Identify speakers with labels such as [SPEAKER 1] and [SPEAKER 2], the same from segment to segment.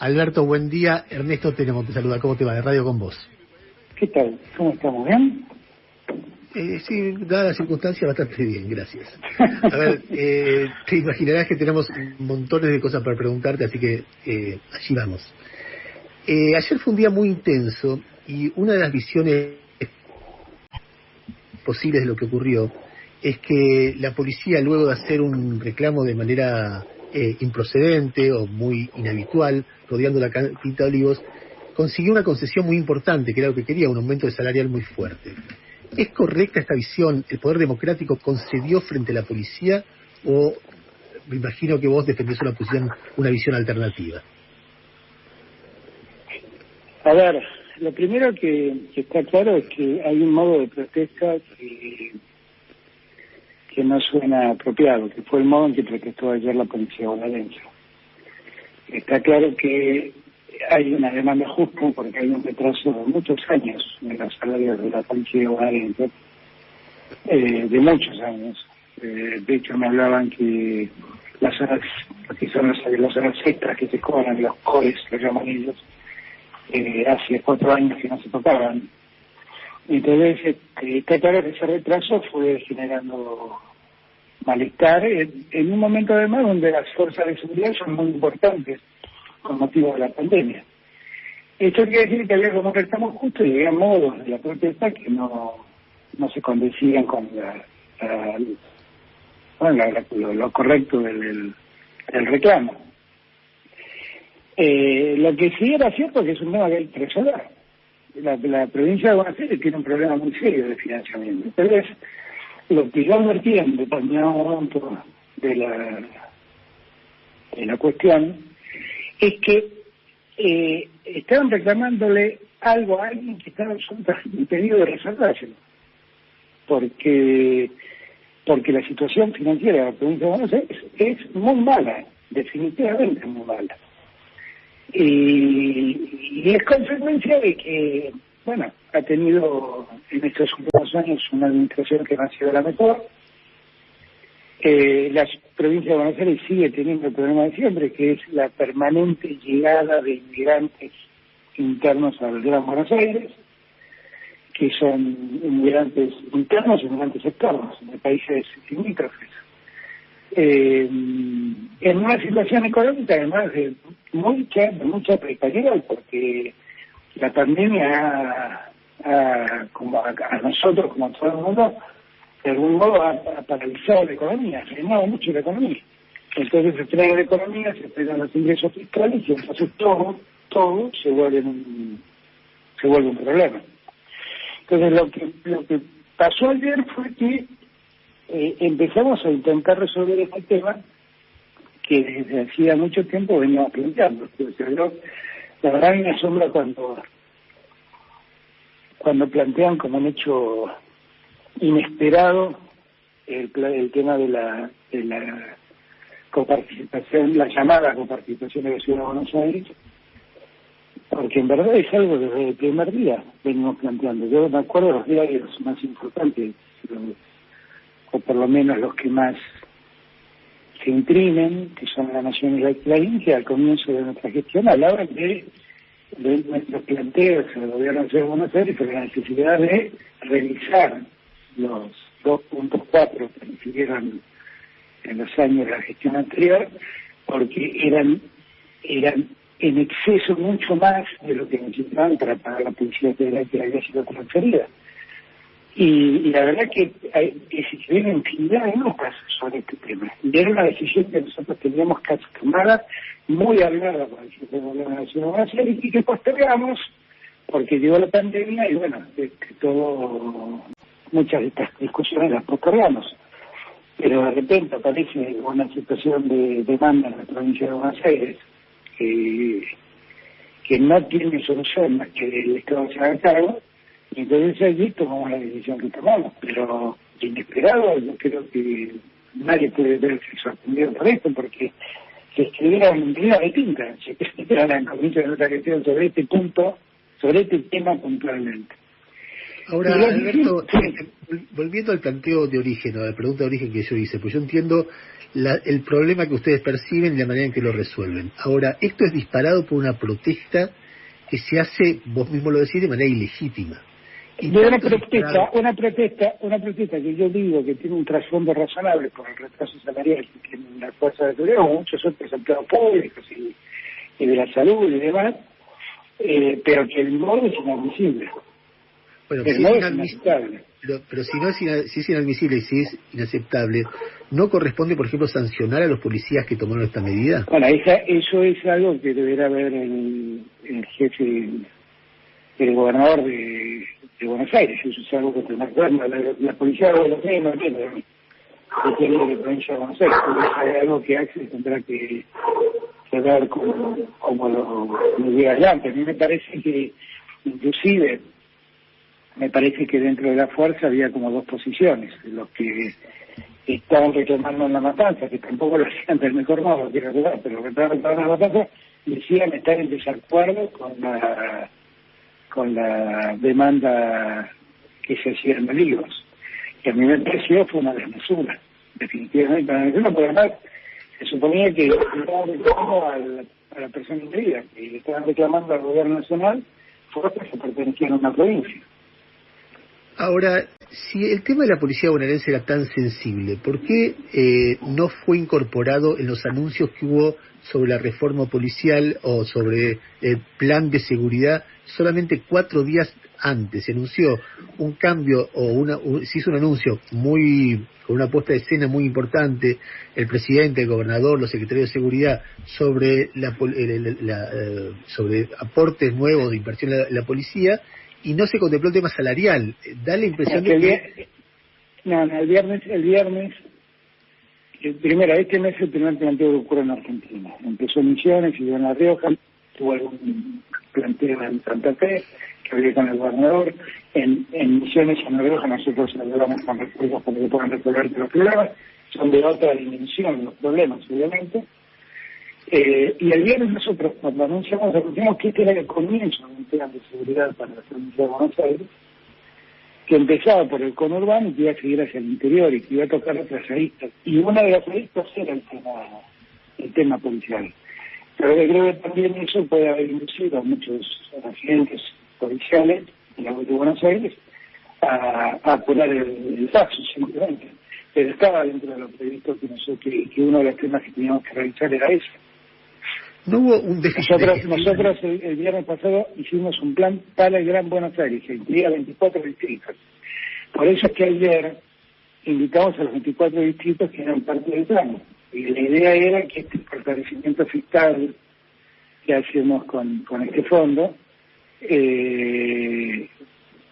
[SPEAKER 1] Alberto, buen día. Ernesto Tenemo te saluda. ¿Cómo te va? De Radio con Vos.
[SPEAKER 2] ¿Qué tal? ¿Cómo estamos? ¿Bien?
[SPEAKER 1] Sí, dada la circunstancia, bastante bien, gracias. A ver, te imaginarás que tenemos montones de cosas para preguntarte, así que allí vamos. Ayer fue un día muy intenso y una de las visiones posibles de lo que ocurrió es que la policía, luego de hacer un reclamo de manera improcedente o muy inhabitual, rodeando la Quinta de Olivos, consiguió una concesión muy importante, que era lo que quería, un aumento de salarial muy fuerte. ¿Es correcta esta visión? ¿El poder democrático concedió frente a la policía? ¿O me imagino que vos defendés una visión alternativa?
[SPEAKER 2] A ver, lo primero que está claro es que hay un modo de protesta que no suena apropiado, que fue el modo en que protestó ayer la policía bonaerense. Está claro que hay una demanda justa porque hay un retraso de muchos años en los salarios de la policía bonaerense, de muchos años. De hecho, me hablaban que las horas, que son las horas extras que se cobran, los cores, los llaman ellos, hace 4 años que no se tocaban. Entonces, está claro que ese retraso fue generando malestar en un momento además donde las fuerzas de seguridad son muy importantes con motivo de la pandemia. Esto quiere decir que había como un reclamo justo y había modos de la protesta que no se condecían con lo correcto del reclamo. Lo que sí era cierto que es un tema que hay que resolver. La provincia de Buenos Aires tiene un problema muy serio de financiamiento. Entonces, lo que yo advertí en determinado momento de la cuestión es que estaban reclamándole algo a alguien que estaba absolutamente impedido de resolvérselo. Porque la situación financiera de la provincia de Buenos Aires es muy mala, definitivamente muy mala. Y es consecuencia de que, bueno, ha tenido en estos últimos años una administración que no ha sido la mejor. La provincia de Buenos Aires sigue teniendo el problema de siempre, que es la permanente llegada de inmigrantes internos al Gran Buenos Aires, que son inmigrantes internos y inmigrantes externos de países limítrofes. En una situación económica además de mucha precariedad, porque la pandemia como a nosotros, como a todo el mundo, de algún modo ha paralizado la economía, ha frenado mucho la economía. Entonces se frena la economía, se frenan los ingresos fiscales y entonces todo se vuelve un problema. Entonces lo que pasó ayer fue que empezamos a intentar resolver este tema que desde hacía mucho tiempo veníamos planteando. La verdad me asombra cuando plantean como un hecho inesperado el tema de la coparticipación, la llamada coparticipación de la Ciudad de Buenos Aires, porque en verdad es algo que desde el primer día venimos planteando. Yo me acuerdo de los diarios más importantes, o por lo menos los que más se imprimen, que son La Nación y La Clarín, que al comienzo de nuestra gestión hablaban de nuestros planteos al gobierno de Ciudad de Buenos Aires sobre la necesidad de revisar los 2.4 que recibieron en los años de la gestión anterior, porque eran en exceso mucho más de lo que necesitaban para pagar la publicidad federal que había sido transferida. Y la verdad que se ven infinidad de notas sobre este tema. Y era una decisión que nosotros teníamos casi tomada, muy hablada por el sistema de la Ciudad de Buenos Aires, y que postergamos porque llegó la pandemia y bueno, muchas de estas discusiones las postergamos. Pero de repente aparece una situación de demanda en la provincia de Buenos Aires que no tiene solución más que el Estado se haga cargo. Y entonces allí tomamos la decisión que tomamos, pero inesperado. Yo creo que nadie puede verse sorprendido por esto, porque se escribieron en vida de tinta, se escribieron en comienzo de nuestra gestión sobre este punto, sobre este tema puntualmente.
[SPEAKER 1] Ahora, Alberto, volviendo al planteo de origen, o a la pregunta de origen que yo hice, pues yo entiendo el problema que ustedes perciben y la manera en que lo resuelven. Ahora, esto es disparado por una protesta que se hace, vos mismo lo decís, de manera ilegítima.
[SPEAKER 2] Y de una protesta que yo digo que tiene un trasfondo razonable por el retraso salarial que tienen las fuerzas de seguridad, muchos otros empleados públicos y de la salud y demás, pero que el modo es inadmisible.
[SPEAKER 1] Bueno, el modo es inaceptable. Pero si es inadmisible y si es inaceptable, ¿no corresponde, por ejemplo, sancionar a los policías que tomaron esta medida?
[SPEAKER 2] Bueno, eso es algo que deberá ver el jefe, el gobernador de Buenos Aires. Eso es algo que tendrá que ver. La policía de Buenos Aires no tiene de provincia de Buenos Aires. Es algo que Axel tendrá que ver como lo diga adelante. A mí me parece que, inclusive, dentro de la fuerza había como dos posiciones. Los que estaban reclamando en la matanza, que tampoco lo hacían del mejor modo, quiero recordar, pero los que estaban reclamando en la matanza decían estar en desacuerdo con la demanda que se hacía en Olivos. Que a mí me pareció fue una desmesura, definitivamente una desmesura, porque además se suponía que estaban reclamando a la persona indebida, que estaban reclamando al gobierno nacional fuerzas que pertenecían a una provincia.
[SPEAKER 1] Ahora, si el tema de la policía bonaerense era tan sensible, ¿por qué no fue incorporado en los anuncios que hubo sobre la reforma policial o sobre el plan de seguridad solamente 4 días antes? Se anunció un cambio se hizo un anuncio con una puesta de escena muy importante, el presidente, el gobernador, los secretarios de seguridad, sobre sobre aportes nuevos de inversión en la policía, y no se contempló el tema salarial. Da la impresión de que...
[SPEAKER 2] el viernes, primero, este mes el primer planteo que ocurre en Argentina. Empezó en Misiones y en La Rioja, tuvo algún planteo en Santa Fe, que hablé con el gobernador. En Misiones y en La Rioja nosotros hablamos con recursos para que puedan resolver los problemas. Son de otra dimensión los problemas, obviamente. Y el viernes nosotros, cuando anunciamos que este era el comienzo de un plan de seguridad para la provincia de Buenos Aires, que empezaba por el conurbano y que iba a seguir hacia el interior y que iba a tocar otras aristas. Y una de las aristas era el tema policial. Pero yo creo que también eso puede haber inducido a muchos agentes policiales en la de Buenos Aires a apurar el paso, simplemente. Pero estaba dentro de lo previsto que uno de los temas que teníamos que realizar era eso.
[SPEAKER 1] No hubo un déficit.
[SPEAKER 2] Nosotros el viernes pasado hicimos un plan para el Gran Buenos Aires, que incluía 24 distritos. Por eso es que ayer invitamos a los 24 distritos que eran parte del plan. Y la idea era que este fortalecimiento fiscal que hacemos con este fondo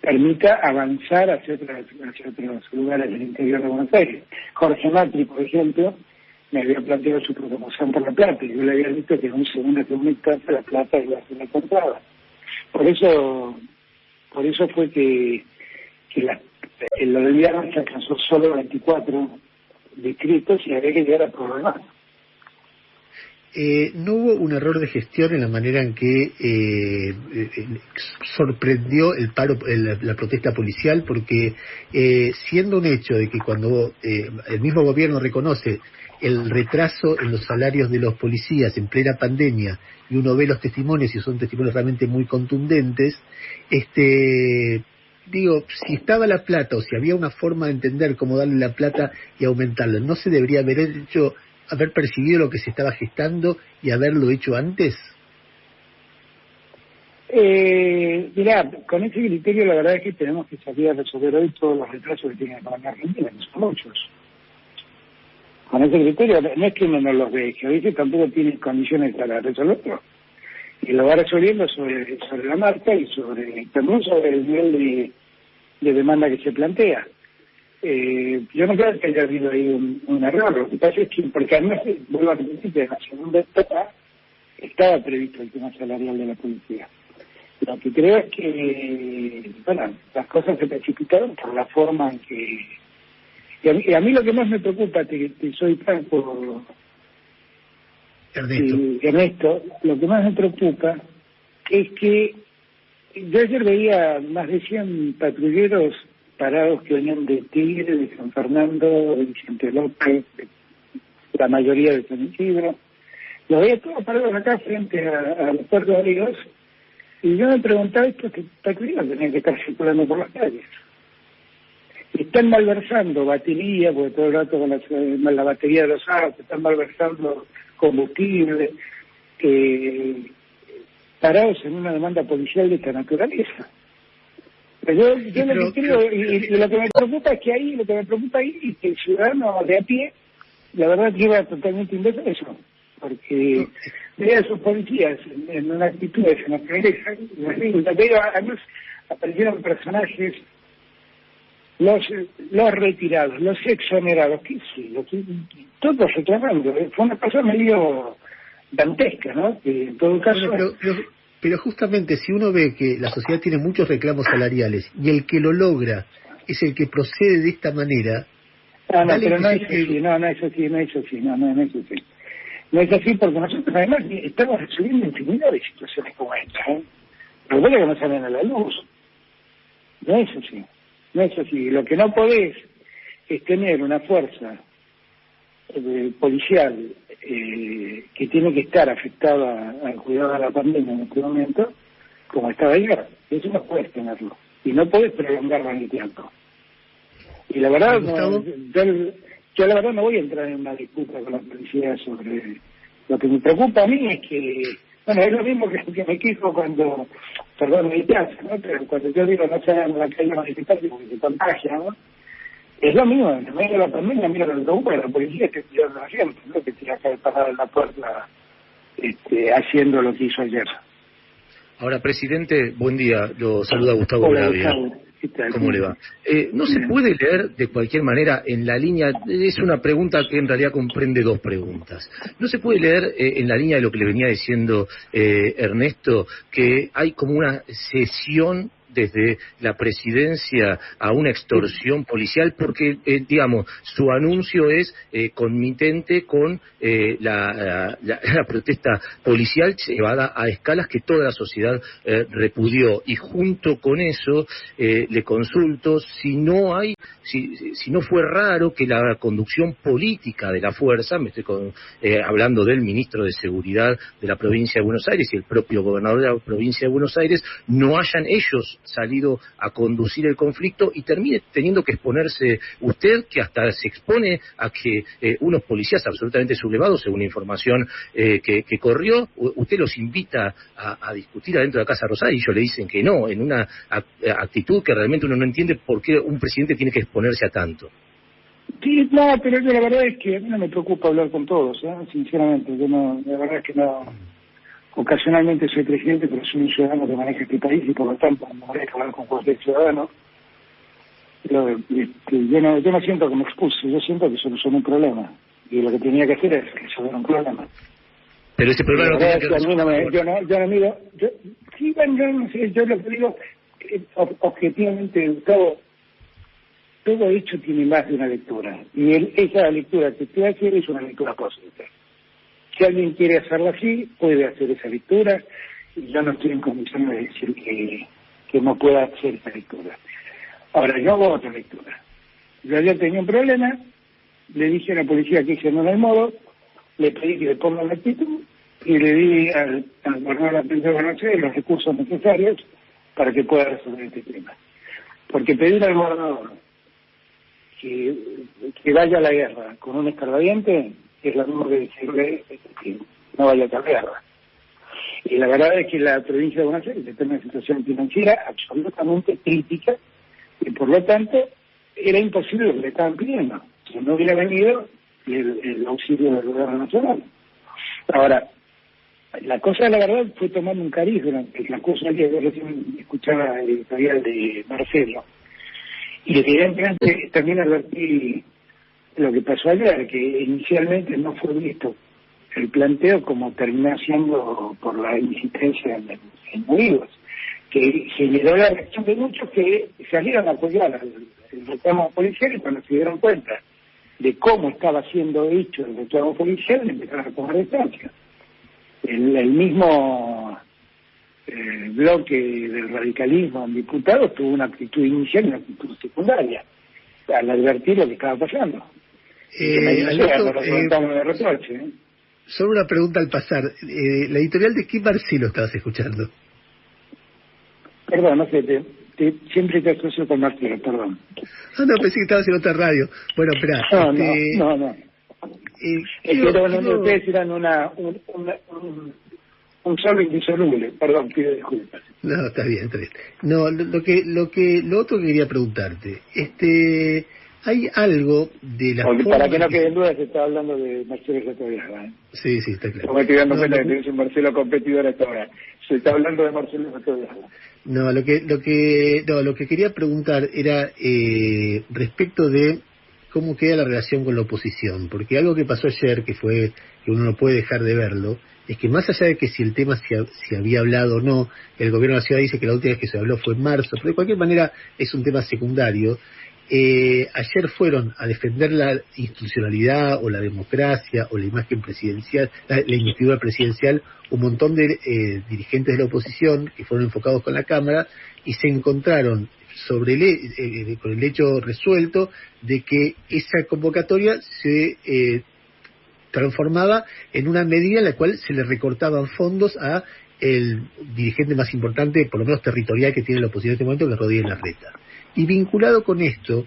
[SPEAKER 2] permita avanzar hacia otros lugares del interior de Buenos Aires. Jorge Macri, por ejemplo, me había planteado su preocupación por La Plata, y yo le había dicho que en segunda instancia La Plata iba a ser encontrada. Por eso fue que lo del viernes se alcanzó solo 24 distritos y había que llegar a programar.
[SPEAKER 1] ¿No hubo un error de gestión en la manera en que sorprendió la protesta policial? Porque siendo un hecho de que cuando el mismo gobierno reconoce el retraso en los salarios de los policías en plena pandemia y uno ve los testimonios y son testimonios realmente muy contundentes, digo, si estaba la plata o si había una forma de entender cómo darle la plata y aumentarla, ¿no se debería haber percibido lo que se estaba gestando y haberlo hecho antes?
[SPEAKER 2] Mirá, con ese criterio la verdad es que tenemos que salir a resolver hoy todos los retrasos que tiene la economía argentina, que son muchos. Con ese criterio no es que uno no los ve, que a veces tampoco tiene condiciones para resolverlo. Y lo va resolviendo sobre la marca y también sobre el nivel de demanda que se plantea. Yo no creo que haya habido ahí un error. Lo que pasa es que, porque además, vuelvo a repetir, que en la segunda etapa estaba previsto el tema salarial de la policía. Lo que creo es que, las cosas se precipitaron por la forma en que... Y a mí lo que más me preocupa, te soy franco,
[SPEAKER 1] Ernesto,
[SPEAKER 2] lo que más me preocupa es que Yo ayer veía más de 100 patrulleros parados que venían de Tigre, de San Fernando, de Vicente López, la mayoría de San Isidro. Los veía todos parados acá frente a los Puertos de Olivos, y yo me preguntaba estos patrulleros tenían que estar circulando por las calles. Están malversando batería, porque todo el rato con la batería de los autos, están malversando combustible, parados en una demanda policial de esta naturaleza. Pero yo lo que creo, y lo que me preocupa es que ahí, es que el ciudadano de a pie, la verdad lleva totalmente indefenso, porque ve a esos policías en una actitud de esa naturaleza, además aparecieron personajes, los retirados, los exonerados, todos reclamando. Fue una cosa medio dantesca, ¿no? Que en todo caso...
[SPEAKER 1] Pero justamente si uno ve que la sociedad tiene muchos reclamos salariales y el que lo logra es el que procede de esta manera...
[SPEAKER 2] No es así porque nosotros además estamos recibiendo infinidad de situaciones como esta, ¿eh? Pero bueno, que no salen a la luz. No es así. Lo que no podés es tener una fuerza policial que tiene que estar afectada al cuidado de la pandemia en este momento, como estaba ayer. Eso no puedes tenerlo. Y no puedes prolongarlo en el tiempo. Y la verdad, yo la verdad no voy a entrar en una disputa con la policía sobre... Lo que me preocupa a mí es que... Bueno, es lo mismo que me quejo cuando... Perdón, mi casa, ¿no? Pero cuando yo digo no salgan a la calle a manifestar porque se contagia, ¿no? Es lo mismo, en medio de la pandemia, mira lo que preocupa, la policía está cuidando a la gente, ¿no? Que tiene que parar en la puerta haciendo lo que hizo ayer.
[SPEAKER 3] Ahora, presidente, buen día, lo saluda Gustavo Bravia. ¿Cómo le va? No se puede leer de cualquier manera en la línea, es una pregunta que en realidad comprende dos preguntas. No se puede leer en la línea de lo que le venía diciendo Ernesto, que hay como una cesión desde la presidencia a una extorsión policial, porque, digamos, su anuncio es conmitente con la protesta policial llevada a escalas que toda la sociedad repudió. Y junto con eso, le consulto si no fue raro que la conducción política de la fuerza, me estoy hablando del ministro de Seguridad de la provincia de Buenos Aires y el propio gobernador de la provincia de Buenos Aires, no hayan ellos salido a conducir el conflicto y termine teniendo que exponerse usted, que hasta se expone a que unos policías absolutamente sublevados, según la información que corrió, usted los invita a discutir adentro de la Casa Rosada y ellos le dicen que no, en una actitud que realmente uno no entiende por qué un presidente tiene que exponerse a tanto.
[SPEAKER 2] Sí, no, pero yo la verdad es que a mí no me preocupa hablar con todos, sinceramente, la verdad es que no... Ocasionalmente soy presidente, pero soy un ciudadano que maneja este país y por lo tanto no voy a hablar con cualquier ciudadano. Pero, yo no siento que me expulse, yo siento que solucioné un problema. Y lo que tenía que hacer es resolver un problema.
[SPEAKER 3] Pero ese problema no tiene que resolver.
[SPEAKER 2] Yo no miro... Yo lo que digo, objetivamente, todo hecho tiene más de una lectura. Y esa lectura que usted hace es una lectura positiva. Si alguien quiere hacerlo así, puede hacer esa lectura, y yo no estoy en condiciones de decir que no pueda hacer esa lectura. Ahora, yo hago otra lectura. Yo ayer tenía un problema, le dije a la policía que ese no era el modo, le pedí que le ponga la actitud, y le di al gobernador de la provincia de Buenos Aires los recursos necesarios para que pueda resolver este tema. Porque pedir al gobernador que vaya a la guerra con un escarbadiente es lo mismo que decirle que no vaya a la guerra. Y la verdad es que la provincia de Buenos Aires está en una situación financiera absolutamente crítica y por lo tanto era imposible lo que le estaban pidiendo. Si no hubiera venido el auxilio del gobierno nacional. Ahora, la cosa, la verdad, fue tomando un cariz durante el transcurso del día. Yo recién escuchaba el editorial de Marcelo. Y evidentemente también advertí lo que pasó ayer, que inicialmente no fue visto el planteo como terminó siendo por la insistencia en Olivos, que generó la reacción de muchos que salieron a apoyar el reclamo policial y cuando se dieron cuenta de cómo estaba siendo hecho el reclamo policial empezaron a tomar distancia. El mismo bloque del radicalismo en diputados tuvo una actitud inicial y una actitud secundaria al advertir lo que estaba pasando.
[SPEAKER 1] Solo una pregunta al pasar. ¿La editorial de qué Marcelo estabas escuchando?
[SPEAKER 2] Perdón, no sé, siempre te asocio con Marcelo, perdón.
[SPEAKER 1] No, pensé que estabas en otra radio. Bueno, espera.
[SPEAKER 2] No. Ustedes eran un solo indisoluble. Perdón, pido disculpas.
[SPEAKER 1] No, está bien. No, lo otro que quería preguntarte, hay algo de la forma...
[SPEAKER 2] Para que no queden dudas, se está hablando de Marcelo Satoviaga, ¿eh?
[SPEAKER 1] Sí, está claro.
[SPEAKER 2] Me estoy dando cuenta que tienes un Marcelo competidor hasta ahora. Se está hablando de Marcelo Satoviaga.
[SPEAKER 1] No, lo que quería preguntar era respecto de cómo queda la relación con la oposición, porque algo que pasó ayer, que fue que uno no puede dejar de verlo, es que más allá de que si el tema se había hablado o no, el gobierno de la ciudad dice que la última vez que se habló fue en marzo, pero de cualquier manera es un tema secundario. Ayer fueron a defender la institucionalidad o la democracia o la imagen presidencial, la investidura presidencial, un montón de dirigentes de la oposición que fueron enfocados con la Cámara y se encontraron con el hecho resuelto de que esa convocatoria se transformaba en una medida en la cual se le recortaban fondos a el dirigente más importante, por lo menos territorial, que tiene la oposición en este momento, que es Rodríguez Larreta. Y vinculado con esto,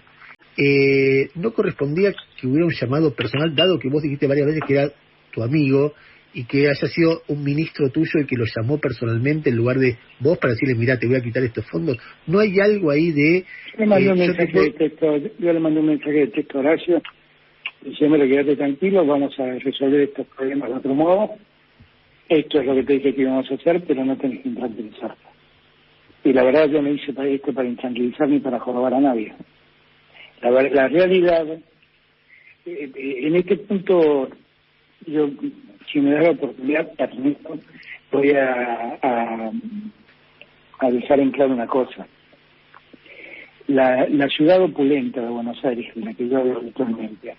[SPEAKER 1] no correspondía que hubiera un llamado personal, dado que vos dijiste varias veces que era tu amigo y que haya sido un ministro tuyo el que lo llamó personalmente en lugar de vos para decirle, mirá, te voy a quitar estos fondos. ¿No hay algo ahí de...?
[SPEAKER 2] Yo le mandé un mensaje de texto a Horacio diciéndole, quédate tranquilo, vamos a resolver estos problemas de otro modo. Esto es lo que te dije que íbamos a hacer, pero no tenés que intranquilizarte. Y la verdad yo no hice esto para intranquilizar ni para jorobar a nadie. La realidad, en este punto, yo, si me da la oportunidad, voy a dejar en claro una cosa. La ciudad opulenta de Buenos Aires, en la que yo hablo habitualmente,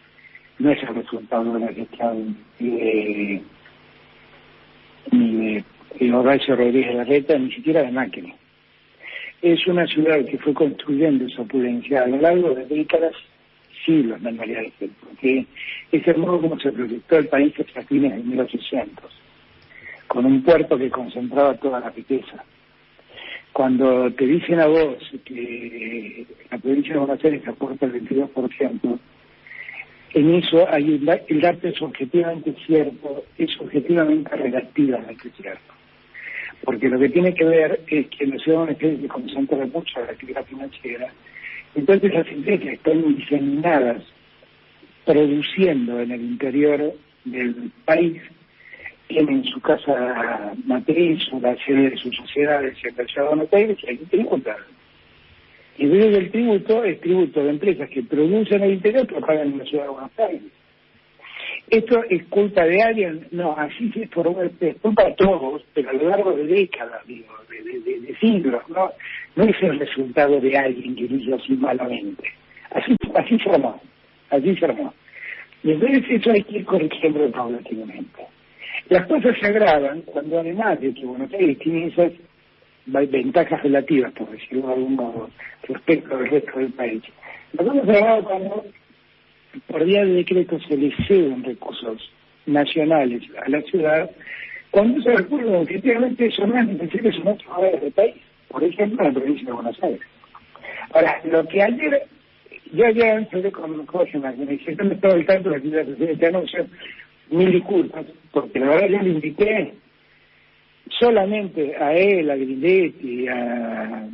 [SPEAKER 2] no es el resultado de la gestión ni de Horacio Rodríguez Larreta, ni siquiera de Macri. Es una ciudad que fue construyendo esa opulencia a lo largo de décadas, siglos, en realidad, porque es el modo como se proyectó el país hasta fines de 1800, con un puerto que concentraba toda la riqueza. Cuando te dicen a vos que la provincia de Buenos Aires aporta el 22%, en eso hay el dato es objetivamente cierto, es objetivamente relativamente cierto. Porque lo que tiene que ver es que la ciudad de Buenos Aires se concentra mucho en la actividad financiera. Entonces las empresas están diseminadas produciendo en el interior del país, tienen su casa matriz o la sede de sus sociedades en la ciudad de Buenos Aires y ahí tributan. Y luego el tributo es tributo de empresas que producen en el interior pero pagan en la ciudad de Buenos Aires. ¿Esto es culpa de alguien? No, así es culpa de todos, pero a lo largo de décadas, de siglos, no es el resultado de alguien que lo hizo así malamente. Así se armó. Y entonces eso hay que ir corrigiendo paulatinamente. Las cosas se agravan cuando, además de que Buenos Aires tiene esas ventajas relativas, por decirlo de algún modo, respecto al resto del país. Las cosas se agravan cuando por vía de decreto se le ceden recursos nacionales a la ciudad, cuando esos recursos efectivamente son más necesarios en otros lugares del país, por ejemplo en la provincia de Buenos Aires. Ahora, lo que ayer, yo ayer hablé con Jorge Martínez, que no estaba al tanto de la actividad de este anuncio, mil disculpas, porque la verdad yo le invité solamente a él, a Grindetti, a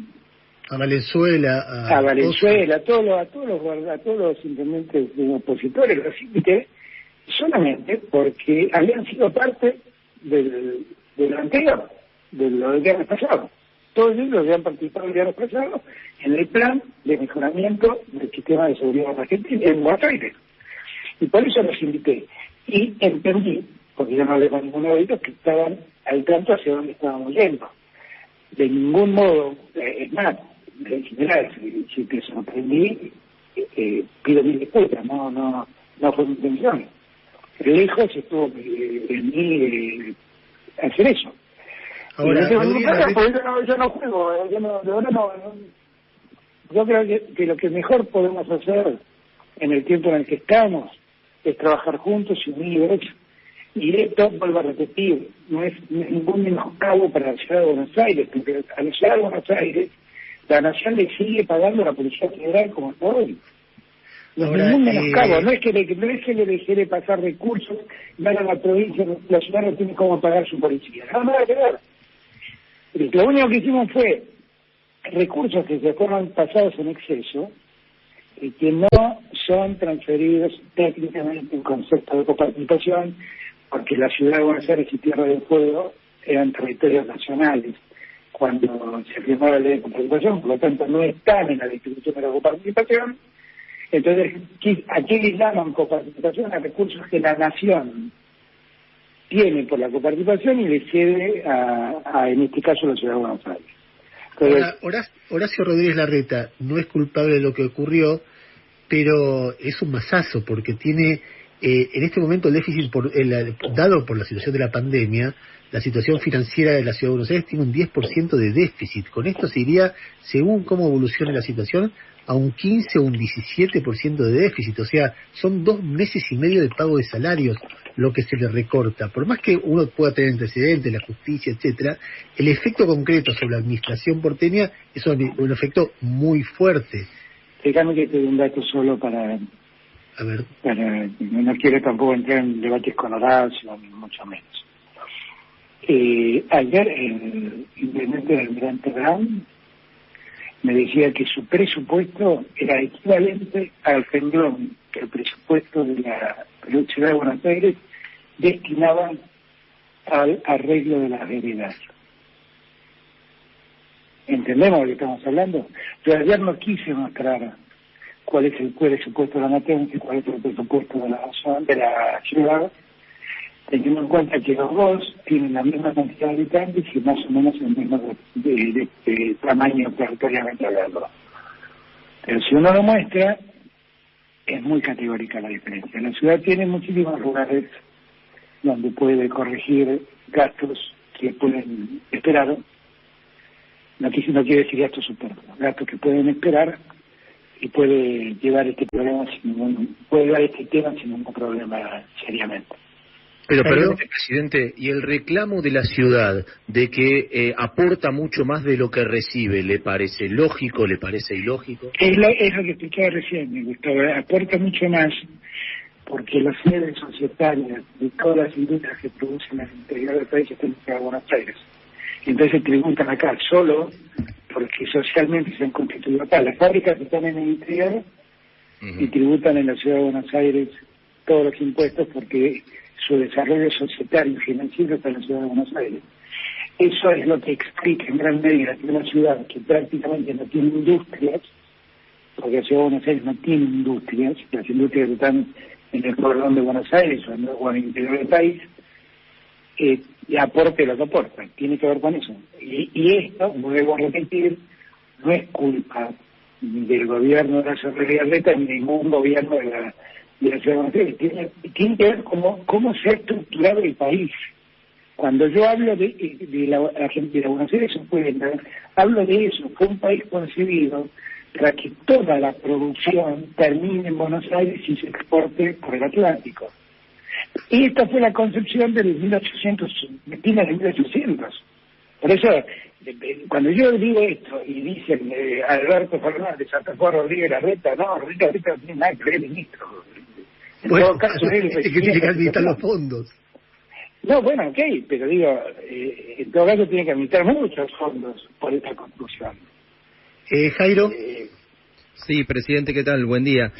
[SPEAKER 1] Valenzuela,
[SPEAKER 2] a todos los intendentes opositores, los invité solamente porque habían sido parte del anterior, de lo del viernes pasado. Todos ellos habían participado el viernes pasado en el plan de mejoramiento del sistema de seguridad argentino en Buenos Aires. Y por eso los invité. Y entendí, porque yo no hablé con ninguno de ellos, que estaban al tanto hacia dónde estábamos yendo. De ningún modo, es más, en general, si te sorprendí, pido mil disculpas, no fue mi intención. Lejos estuvo en mí hacer eso.
[SPEAKER 1] Ahora,
[SPEAKER 2] yo no juego, yo creo que lo que mejor podemos hacer en el tiempo en el que estamos es trabajar juntos y unidos, y esto, vuelvo a repetir, no es ningún menoscabo para la ciudad de Buenos Aires, porque a la ciudad de Buenos Aires la nación le sigue pagando a la Policía Federal como hasta hoy. No es ningún menoscabo, no es que le dejé de pasar recursos, van a la provincia, la ciudad no tiene cómo pagar su policía, nada que ver. Lo único que hicimos fue recursos que se fueron pasados en exceso y que no son transferidos técnicamente en concepto de coparticipación, porque la ciudad de Buenos Aires y Tierra del Fuego eran territorios nacionales cuando se firmó la ley de coparticipación, por lo tanto no están en la distribución de la coparticipación. Entonces, ¿a qué le llaman coparticipación? A recursos que la nación tiene por la coparticipación y le cede en este caso, la ciudad de Buenos Aires.
[SPEAKER 1] Ahora, Horacio Rodríguez Larreta no es culpable de lo que ocurrió, pero es un masazo porque tiene en este momento el déficit dado por la situación de la pandemia. La situación financiera de la Ciudad de Buenos Aires tiene un 10% de déficit. Con esto se iría, según cómo evolucione la situación, a un 15 o un 17% de déficit. O sea, son 2 meses y medio de pago de salarios lo que se le recorta. Por más que uno pueda tener antecedentes, la justicia, etcétera, el efecto concreto sobre la administración porteña es un efecto muy fuerte.
[SPEAKER 2] Déjame que te dé un dato solo para...
[SPEAKER 1] A ver.
[SPEAKER 2] No quiero tampoco entrar en debates con Horacio, ni mucho menos. Ayer el intendente del Almirante Brown me decía que su presupuesto era equivalente al renglón que el presupuesto de la ciudad de Buenos Aires destinaba al arreglo de las veredas. ¿Entendemos lo que estamos hablando? Yo ayer no quise mostrar cuál es el presupuesto de la Matense, cuál es el presupuesto de la ciudad, teniendo en cuenta que los dos tienen la misma cantidad de habitantes y más o menos el mismo de tamaño territorialmente hablando. Pero si uno lo muestra, es muy categórica la diferencia. La ciudad tiene muchísimos lugares donde puede corregir gastos que pueden esperar, no quiere decir gastos superfluos, gastos que pueden esperar, y puede llevar este tema sin ningún problema seriamente.
[SPEAKER 3] Pero perdón, presidente, ¿y el reclamo de la ciudad de que aporta mucho más de lo que recibe, le parece lógico, le parece ilógico?
[SPEAKER 2] Es lo que explicaba recién, Gustavo, aporta mucho más porque las sedes societarias de todas las industrias que producen en el interior del país están en Buenos Aires. Entonces tributan acá solo porque socialmente se han constituido acá. Las fábricas están en el interior y tributan en la ciudad de Buenos Aires todos los impuestos porque su desarrollo societario y financiero está en la ciudad de Buenos Aires. Eso es lo que explica en gran medida que una ciudad que prácticamente no tiene industrias, porque la ciudad de Buenos Aires no tiene industrias, las industrias están en el cordón de Buenos Aires o en el interior del país, y aporte lo que aporta, tiene que ver con eso. Y esto, vuelvo a repetir, no es culpa del gobierno de la ciudad de Larreta ni ningún gobierno de la ciudad de Buenos Aires. Tiene que ver cómo se ha estructurado el país. Cuando yo hablo de la Argentina, Buenos Aires se puede entender, hablo de eso, fue un país concebido para que toda la producción termine en Buenos Aires y se exporte por el Atlántico. Y esta fue la concepción del 1800, fines de 1800. Por eso, cuando yo digo esto y dicen Alberto Fernández, Santa Fe Rodríguez Larreta, no, Rodríguez Larreta no tiene nada que ver, ministro. En todo caso, él
[SPEAKER 1] que tiene que administrar los fondos.
[SPEAKER 2] No, bueno, ok, pero digo, en todo caso tiene que administrar muchos fondos por esta construcción.
[SPEAKER 1] Jairo.
[SPEAKER 4] Sí, presidente, ¿qué tal? Buen día.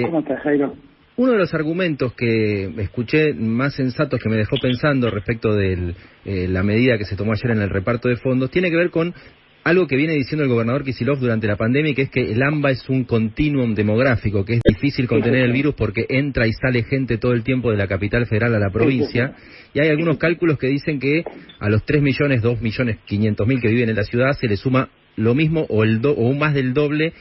[SPEAKER 2] ¿Cómo estás, Jairo?
[SPEAKER 4] Uno de los argumentos que escuché más sensatos que me dejó pensando respecto de la medida que se tomó ayer en el reparto de fondos tiene que ver con algo que viene diciendo el gobernador Kicillof durante la pandemia, que es que el AMBA es un continuum demográfico, que es difícil contener el virus porque entra y sale gente todo el tiempo de la capital federal a la provincia, y hay algunos cálculos que dicen que a los 3.2.500.000 que viven en la ciudad se le suma lo mismo o aún más del doble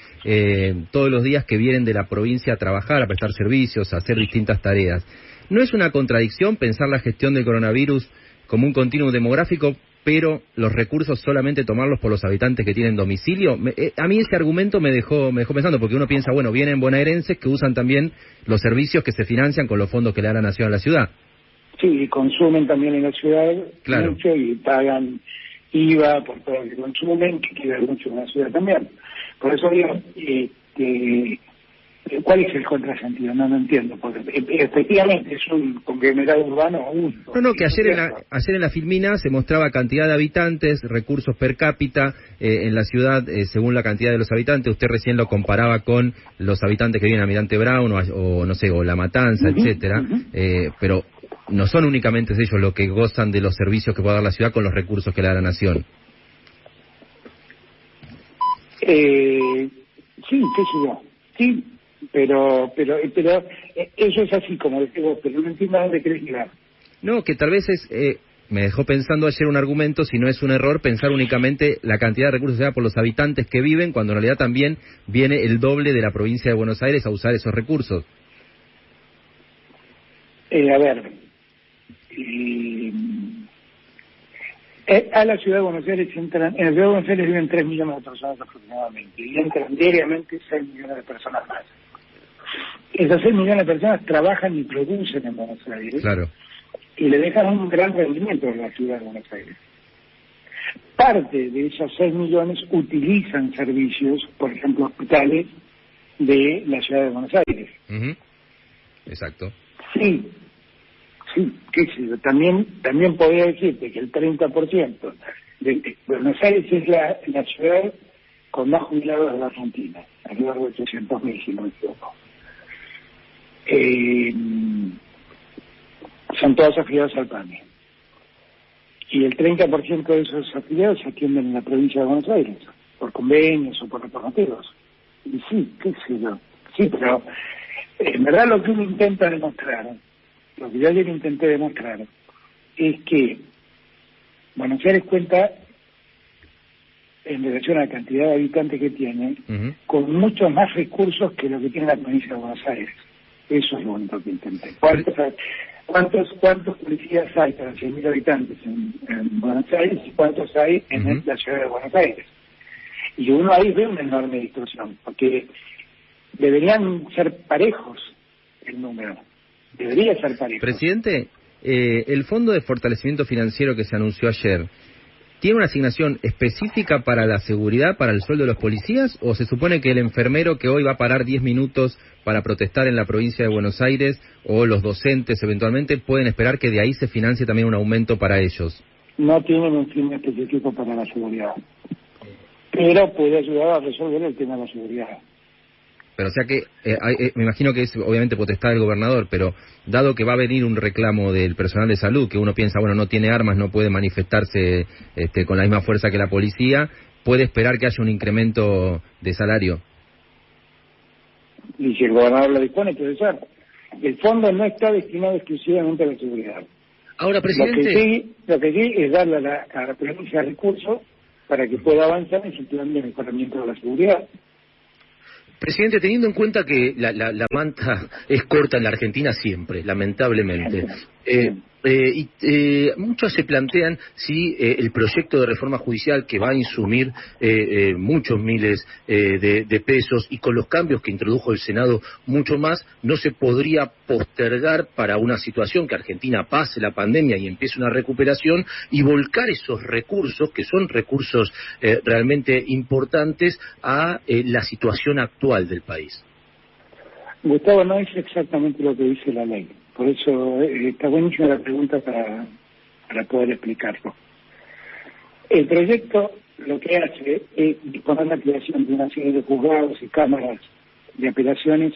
[SPEAKER 4] todos los días que vienen de la provincia a trabajar, a prestar servicios, a hacer distintas tareas. ¿No es una contradicción pensar la gestión del coronavirus como un continuum demográfico, pero los recursos solamente tomarlos por los habitantes que tienen domicilio. A mí ese argumento me dejó pensando, porque uno piensa, bueno, vienen bonaerenses que usan también los servicios que se financian con los fondos que le da la Nación a la ciudad.
[SPEAKER 2] Sí, y consumen también en la ciudad
[SPEAKER 4] claro.
[SPEAKER 2] mucho y pagan IVA por todo lo que consumen, que queda mucho en la ciudad también. Por eso digo, ¿cuál es el contrasentido? No entiendo, porque efectivamente es un conglomerado urbano único.
[SPEAKER 4] No, que ayer en la Filmina se mostraba cantidad de habitantes, recursos per cápita en la ciudad según la cantidad de los habitantes. Usted recién lo comparaba con los habitantes que viven a Almirante Brown o no sé, o La Matanza, etcétera, pero no son únicamente ellos los que gozan de los servicios que puede dar la ciudad con los recursos que le da la Nación.
[SPEAKER 2] Sí, qué sé yo, sí, pero eso es así como decís vos, pero no entiendo a dónde querés llegar.
[SPEAKER 4] No, que tal vez me dejó pensando ayer un argumento, si no es un error, pensar únicamente la cantidad de recursos que da por los habitantes que viven, cuando en realidad también viene el doble de la provincia de Buenos Aires a usar esos recursos.
[SPEAKER 2] A ver, a la ciudad de Buenos Aires en la ciudad de Buenos Aires viven 3 millones de personas aproximadamente, y entran diariamente 6 millones de personas más. Esas 6 millones de personas trabajan y producen en Buenos Aires,
[SPEAKER 4] claro,
[SPEAKER 2] y le dejan un gran rendimiento a la ciudad de Buenos Aires. Parte de esos 6 millones utilizan servicios, por ejemplo, hospitales de la ciudad de Buenos Aires.
[SPEAKER 4] Exacto.
[SPEAKER 2] Sí, qué sé yo, también podría decirte que el 30% de Buenos Aires es la ciudad con más jubilados de la Argentina, arriba de 800.000, si no me equivoco. Son todos afiliados al PAMI. Y el 30% de esos afiliados se atienden en la provincia de Buenos Aires, por convenios o por reporteros. Y sí, qué sé yo. Sí, pero en verdad lo que uno intenta demostrar, lo que yo ayer intenté demostrar, es que Buenos Aires cuenta, en relación a la cantidad de habitantes que tiene, con muchos más recursos que lo que tiene la provincia de Buenos Aires. Eso es lo único que intenté. ¿Cuántos policías hay para 100.000 habitantes en Buenos Aires y cuántos hay en la ciudad de Buenos Aires? Y uno ahí ve una enorme distorsión, porque deberían ser parejos el número. Debería ser parejo.
[SPEAKER 4] Presidente, el Fondo de Fortalecimiento Financiero que se anunció ayer, ¿tiene una asignación específica para la seguridad, para el sueldo de los policías, o se supone que el enfermero que hoy va a parar 10 minutos para protestar en la provincia de Buenos Aires, o los docentes eventualmente, pueden esperar que de ahí se financie también un aumento para ellos?
[SPEAKER 2] No tienen un fin específico para la seguridad, pero puede ayudar a resolver el tema de la seguridad.
[SPEAKER 4] Pero o sea que, me imagino que es obviamente potestad del gobernador, pero dado que va a venir un reclamo del personal de salud, que uno piensa, bueno, no tiene armas, no puede manifestarse con la misma fuerza que la policía, ¿puede esperar que haya un incremento de salario?
[SPEAKER 2] Y si el gobernador lo dispone, puede ser. El fondo no está destinado exclusivamente a la seguridad.
[SPEAKER 3] Ahora, presidente,
[SPEAKER 2] Lo que sí es darle a la provincia recursos para que pueda avanzar en su plan de mejoramiento de la seguridad.
[SPEAKER 3] Presidente, teniendo en cuenta que la manta es corta en la Argentina siempre, lamentablemente, muchos se plantean si el proyecto de reforma judicial que va a insumir muchos miles de pesos y con los cambios que introdujo el Senado mucho más, no se podría postergar para una situación que Argentina pase la pandemia y empiece una recuperación y volcar esos recursos, que son recursos realmente importantes, a la situación actual del país.
[SPEAKER 2] Gustavo, no es exactamente lo que dice la ley. Por eso está buenísima la pregunta para poder explicarlo. El proyecto lo que hace es disponer la creación de una serie de juzgados y cámaras de apelaciones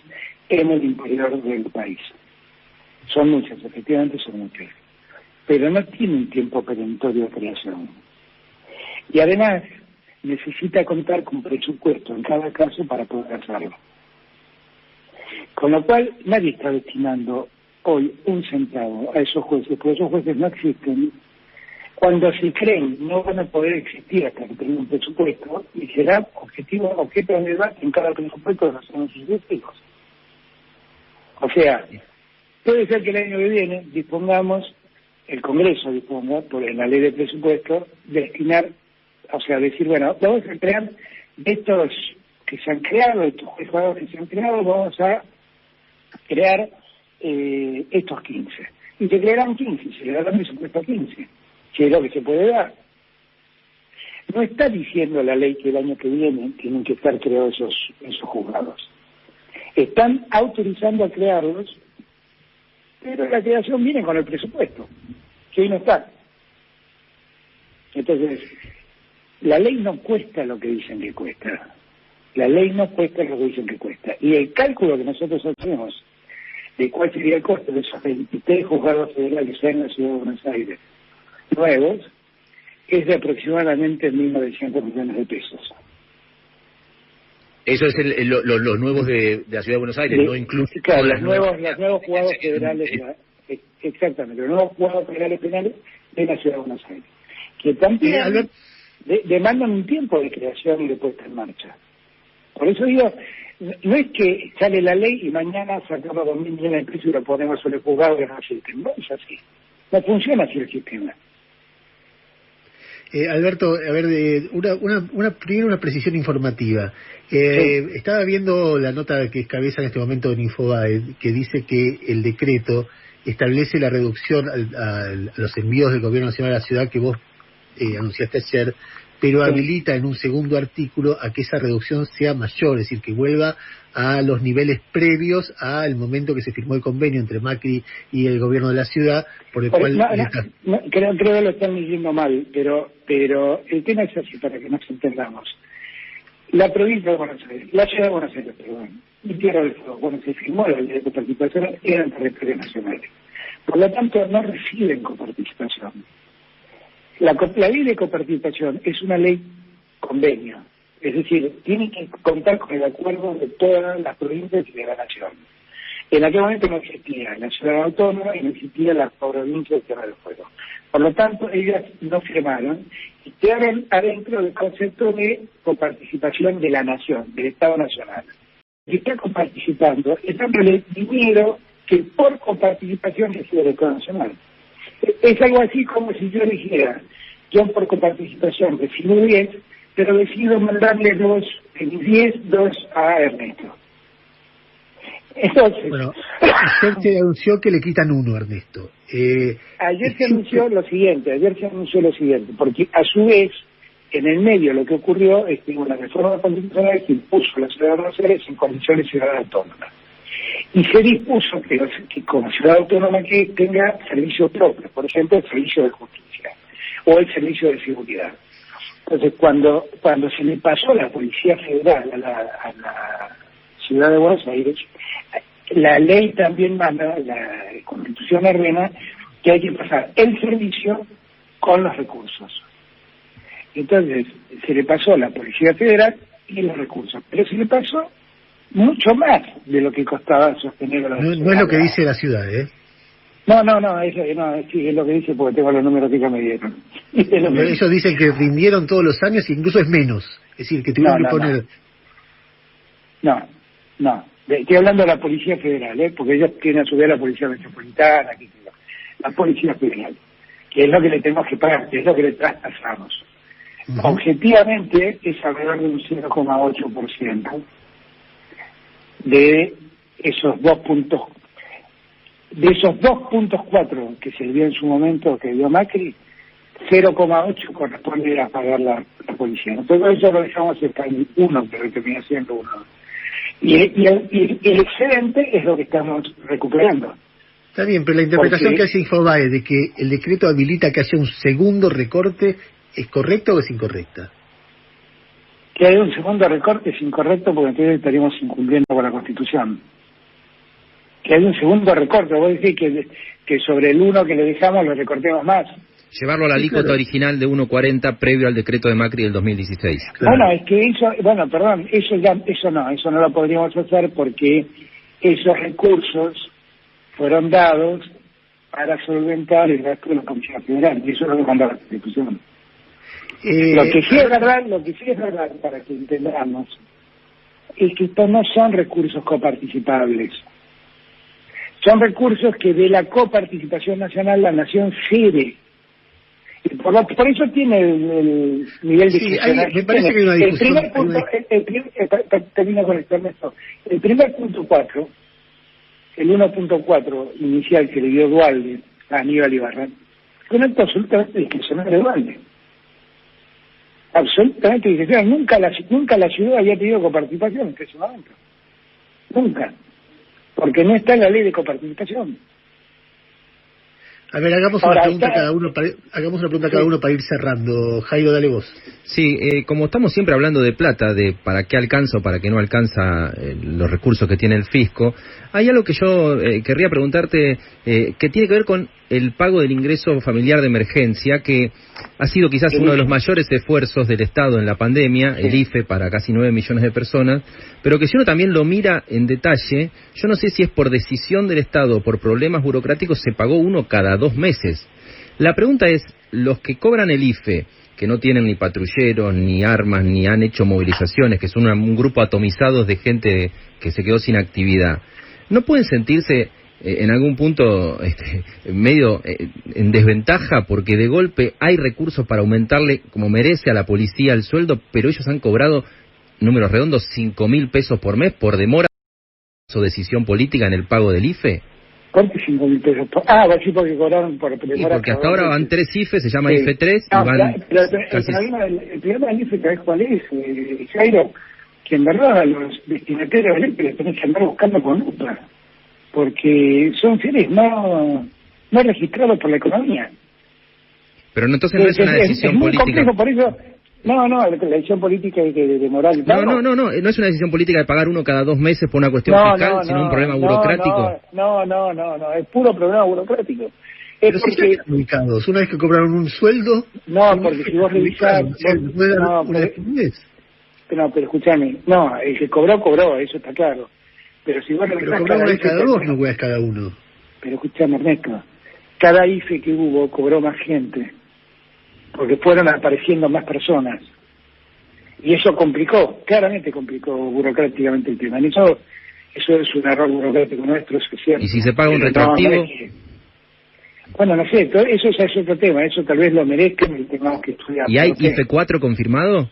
[SPEAKER 2] en el interior del país. Son muchas, efectivamente son muchas. Pero no tiene un tiempo perentorio de creación. Y además necesita contar con presupuesto en cada caso para poder hacerlo. Con lo cual nadie está destinando hoy un centavo a esos jueces, porque esos jueces no existen. Cuando se creen no van a poder existir hasta que tengan un presupuesto, y será objeto de debate en cada presupuesto de los años sucesivos. O sea, puede ser que el año que viene dispongamos el Congreso disponga, en la ley de presupuesto, destinar, o sea, decir, bueno, vamos a crear de estos que se han creado, estos juzgados que se han creado, vamos a crear estos 15. Y se crearán 15, se le dará presupuesto a 15, que es lo que se puede dar. No está diciendo la ley que el año que viene tienen que estar creados esos juzgados. Están autorizando a crearlos, pero la creación viene con el presupuesto, que hoy no está. Entonces, la ley no cuesta lo que dicen que cuesta. La ley no cuesta lo que dicen que cuesta. Y el cálculo que nosotros hacemos de cuál sería el costo de esos 23 juzgados federales que hay en la Ciudad de Buenos Aires nuevos, es de aproximadamente 1.900 millones de pesos.
[SPEAKER 3] Eso es los nuevos de la Ciudad de Buenos Aires, no incluye...
[SPEAKER 2] Claro, los nuevos juzgados federales, exactamente, los nuevos juzgados federales penales de la Ciudad de Buenos Aires, que también demandan un tiempo de creación y de puesta en marcha. Por eso digo, no es que sale la ley y mañana sacamos 2.000 millones de pesos y lo ponemos sobre el juzgado que no existe. No es así. No funciona así el sistema.
[SPEAKER 1] Alberto, a ver, primero una precisión informativa.
[SPEAKER 2] Sí.
[SPEAKER 1] Estaba viendo la nota que cabeza en este momento en Infobae, que dice que el decreto establece la reducción a los envíos del Gobierno Nacional a la ciudad que vos anunciaste ayer, pero habilita en un segundo artículo a que esa reducción sea mayor, es decir, que vuelva a los niveles previos al momento que se firmó el convenio entre Macri y el gobierno de la ciudad, por el cual...
[SPEAKER 2] Creo que lo están diciendo mal, pero el tema es así, para que nos entendamos. La provincia de Buenos Aires, la ciudad de Buenos Aires, perdón, y Tierra del Fuego, cuando se firmó la ley de coparticipación, eran territorios nacionales. Por lo tanto, no reciben coparticipación. La ley de coparticipación es una ley convenio, es decir, tiene que contar con el acuerdo de todas las provincias y de la nación. En aquel momento no existía la ciudad autónoma y no existía la provincia de Tierra del Fuego. Por lo tanto, ellas no firmaron y quedaron adentro del concepto de coparticipación de la nación, del Estado Nacional. Y está coparticipando, está dándole dinero que por coparticipación recibe el Estado Nacional. Es algo así como si yo dijera, yo por coparticipación recibo 10, pero decido mandarle 2 a Ernesto. Entonces,
[SPEAKER 1] bueno, usted se anunció que le quitan 1 a Ernesto.
[SPEAKER 2] Ayer se anunció lo siguiente, porque a su vez, en el medio lo que ocurrió es que una reforma constitucional que impuso la ciudad de Buenos Aires en condiciones de ciudad autónoma. Y se dispuso que como ciudad autónoma que tenga servicios propios, por ejemplo, el servicio de justicia o el servicio de seguridad. Entonces, cuando se le pasó la Policía Federal a la ciudad de Buenos Aires, la ley también manda, la Constitución ordena que hay que pasar el servicio con los recursos. Entonces, se le pasó la Policía Federal y los recursos, pero se le pasó mucho más de lo que costaba sostener a la ciudad.
[SPEAKER 1] No es lo que dice la ciudad, ¿eh?
[SPEAKER 2] Sí, es lo que dice porque tengo los números que ya me dieron.
[SPEAKER 1] Ellos dicen que rindieron todos los años e incluso es menos. Es decir, que tuvieron que poner...
[SPEAKER 2] No. Estoy hablando de la Policía Federal, porque ellos tienen a su vez la Policía Metropolitana, la Policía Federal, que es lo que le tenemos que pagar, que es lo que le traspasamos. Uh-huh. Objetivamente es alrededor de un 0,8%. De esos 2.4 que se dio en su momento, que dio Macri, 0,8 corresponde a pagar la policía. Nosotros eso lo dejamos cerca de 1, pero termina siendo 1. Y el excedente es lo que estamos recuperando.
[SPEAKER 1] Está bien, pero la interpretación que hace Infobae de que el decreto habilita que haya un segundo recorte, ¿es correcta o es incorrecta?
[SPEAKER 2] Que haya un segundo recorte es incorrecto porque entonces estaríamos incumpliendo con la Constitución. Que haya un segundo recorte, vos decís que sobre el 1 que le dejamos lo recortemos más.
[SPEAKER 4] Llevarlo a la alícuota original de 1,40 previo al decreto de Macri del 2016.
[SPEAKER 2] Claro. Bueno, es que eso no lo podríamos hacer porque esos recursos fueron dados para solventar el gasto de la Comisión Federal y eso es lo que manda la Constitución. Lo que sí es verdad, para que entendamos, es que estos no son recursos coparticipables. Son recursos que de la coparticipación nacional la nación cede. Y por eso tiene el nivel de discrecionalidad.
[SPEAKER 1] Me parece que hay una discusión.
[SPEAKER 2] El primer punto, termino con esto, Ernesto. El primer punto 4, el 1.4 inicial que le dio Duhalde a Aníbal Ibarra, fue un acto absolutamente discrecional de Duhalde. Absolutamente discrecional. Nunca la ciudad había tenido coparticipación en ese momento. Nunca. Porque no está en la ley de coparticipación.
[SPEAKER 1] A ver, hagamos una pregunta cada uno para ir cerrando. Jairo, dale vos.
[SPEAKER 4] Sí, como estamos siempre hablando de plata, de para qué alcanza o para qué no alcanza los recursos que tiene el fisco, hay algo que yo querría preguntarte que tiene que ver con el pago del ingreso familiar de emergencia, que ha sido quizás uno de los mayores esfuerzos del Estado en la pandemia, el IFE para casi 9 millones de personas, pero que si uno también lo mira en detalle, yo no sé si es por decisión del Estado o por problemas burocráticos, se pagó uno cada 2 meses. La pregunta es, los que cobran el IFE, que no tienen ni patrulleros, ni armas, ni han hecho movilizaciones, que son un grupo atomizado de gente que se quedó sin actividad, ¿no pueden sentirse en algún punto medio en desventaja porque de golpe hay recursos para aumentarle como merece a la policía el sueldo, pero ellos han cobrado, números redondos, 5.000 pesos por mes por demora o decisión política en el pago del IFE?
[SPEAKER 2] ¿Por qué 5.000 pesos? Sí, porque cobraron por demora.
[SPEAKER 4] Sí, porque hasta ahora van 3 IFE, se llama IFE 3 y van casi...
[SPEAKER 2] El problema del IFE, ¿sabes cuál es, Jairo? Que en verdad a los destinatarios del IFE les tenés que andar buscando con lupa, porque son seres no registrados por la economía.
[SPEAKER 4] Pero no, entonces no es una decisión política.
[SPEAKER 2] Complejo, por eso, la decisión política de moral.
[SPEAKER 4] No es una decisión política de pagar uno cada 2 meses por una cuestión fiscal, sino un problema burocrático.
[SPEAKER 2] No, es puro problema burocrático.
[SPEAKER 1] Pero si están comunicados, una vez que cobraron un sueldo...
[SPEAKER 2] No, porque si vos revisás... pero escúchame, el que cobró, eso está claro. Pero si vos
[SPEAKER 1] revisás... Pero cobraba una vez cada 2, no es cada uno.
[SPEAKER 2] Pero escúchame, Ernesto, cada IFE que hubo cobró más gente, porque fueron apareciendo más personas. Y eso claramente complicó burocráticamente el tema. Eso es un error burocrático nuestro, eso es cierto.
[SPEAKER 4] ¿Y si se paga un retroactivo?
[SPEAKER 2] Bueno, no sé, eso ya es otro tema, eso tal vez lo merezcan y tengamos que estudiar.
[SPEAKER 4] ¿Y hay IFE 4 confirmado?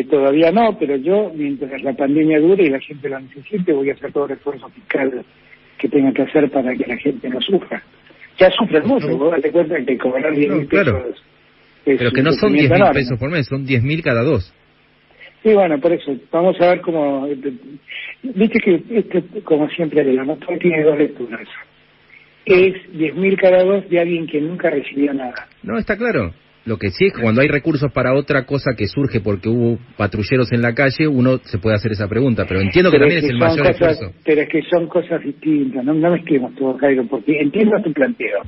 [SPEAKER 2] Todavía no, pero yo, mientras la pandemia dure y la gente lo necesite, voy a hacer todo el esfuerzo fiscal que tenga que hacer para que la gente no sufra. Ya sufren mucho, vos date cuenta que cobrar 10.000 pesos...
[SPEAKER 4] Pero que no son 10.000 pesos por mes, son 10.000 cada 2.
[SPEAKER 2] Sí, bueno, por eso, vamos a ver cómo... Viste que esto, como siempre hablamos, todo tiene 2 lecturas. Es 10.000 cada 2 de alguien que nunca recibió nada.
[SPEAKER 4] No, está claro. Lo que sí es que cuando hay recursos para otra cosa que surge porque hubo patrulleros en la calle, uno se puede hacer esa pregunta, pero entiendo que también es el mayor esfuerzo.
[SPEAKER 2] Pero es que son cosas distintas, no mezclemos todo, Jairo, porque entiendo tu planteo,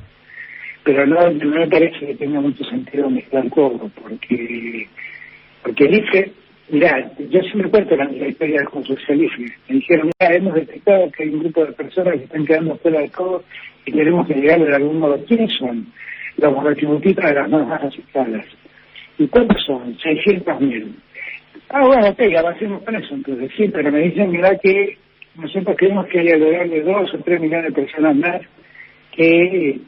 [SPEAKER 2] pero no me parece que tenga mucho sentido mezclar todo, porque el IFE, mirá, yo siempre cuento la historia del consorcio del IFE. Me dijeron, mirá, hemos detectado que hay un grupo de personas que están quedando fuera de todo y queremos que llegarle de algún modo. ¿Quiénes son? Los monotributistas de las más escalas. ¿Y cuántos son? 600.000. Bueno, avancemos con eso entonces. Sí, pero me dicen, mirá, que nosotros creemos que hay alrededor de 2 o 3 millones de personas más que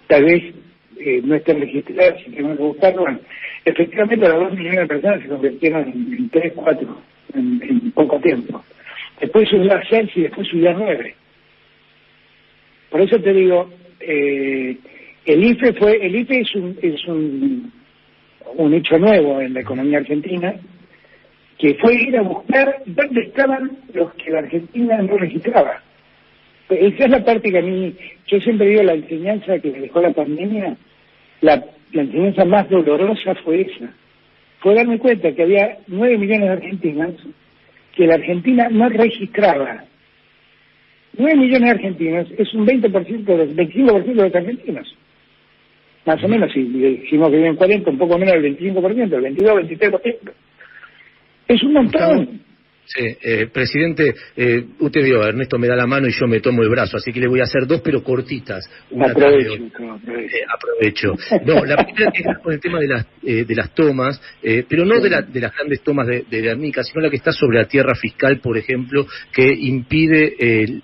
[SPEAKER 2] tal vez no estén registradas y tenemos que buscarlo. Bueno, efectivamente las 2 millones de personas se convirtieron en 3, 4 en poco tiempo. Después subió a 6 y después subió a 9. Por eso te digo, el IFE es un hecho nuevo en la economía argentina, que fue ir a buscar dónde estaban los que la Argentina no registraba. Esa es la parte que a mí, yo siempre digo, la enseñanza que me dejó la pandemia, la enseñanza más dolorosa fue esa. Fue darme cuenta que había 9 millones de argentinas que la Argentina no registraba. 9 millones de argentinos es un 20%, 25% de los argentinos. Más o menos, si decimos que viven 40, un poco menos del 25%, el 22, 23%. Es un montón.
[SPEAKER 3] Sí, presidente, usted vio, Ernesto me da la mano y yo me tomo el brazo, así que le voy a hacer dos, pero cortitas. Aprovecho. No, la primera tiene que ver con el tema de las tomas, pero no de las grandes tomas de Guernica, sino la que está sobre la tierra fiscal, por ejemplo, que impide